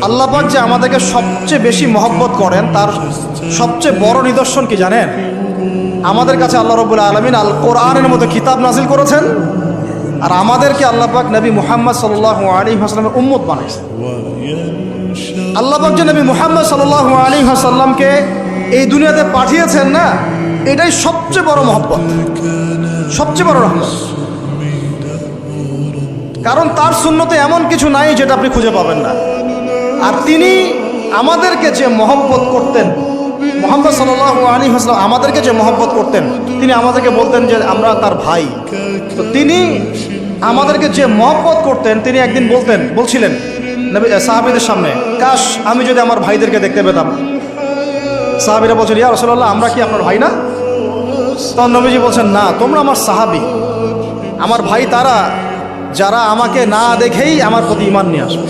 আল্লাহ পাক যে আমাদেরকে সবচেয়ে বেশি মহব্বত করেন তার সবচেয়ে বড় নিদর্শন কি জানেন? আমাদের কাছে আল্লাহ রাব্বুল আলামিন আল কোরআনের মতো কিতাব নাজিল করেছেন, আর আমাদেরকে আল্লাহ পাক নবী মুহাম্মদ সাল্লাল্লাহু আলাইহি ওয়াসাল্লামের উম্মত বানাইছেন। আল্লাহ পাক যে নবী মুহাম্মদ সাল্লাল্লাহু আলাইহি ওয়াসাল্লামকে এই দুনিয়াতে পাঠিয়েছেন না, এটাই সবচেয়ে বড় মহব্বত, সবচেয়ে বড় রহমত। কারণ তার সুন্নতে এমন কিছু নাই যেটা আপনি খুঁজে পাবেন না। আর তিনি আমাদেরকে যে মহব্বত করতেন, মুহাম্মদ সাল্লাল্লাহু আলাইহি ওয়াসাল্লাম আমাদেরকে যে মহব্বত করতেন, তিনি আমাদেরকে বলতেন যে আমরা তার ভাই। তো তিনি আমাদেরকে যে মহব্বত করতেন, তিনি একদিন বলছিলেন সাহাবীদের সামনে, কাশ আমি যদি আমার ভাইদেরকে দেখতে পেতাম। সাহাবীরা বলছেন, ইয়া রাসূলুল্লাহ, আমরা কি আপনার ভাই না? তখন নবীজি বলছেন, না, তোমরা আমার সাহাবী। আমার ভাই তারা যারা আমাকে না দেখেই আমার প্রতি ঈমান নিয়ে আসবে।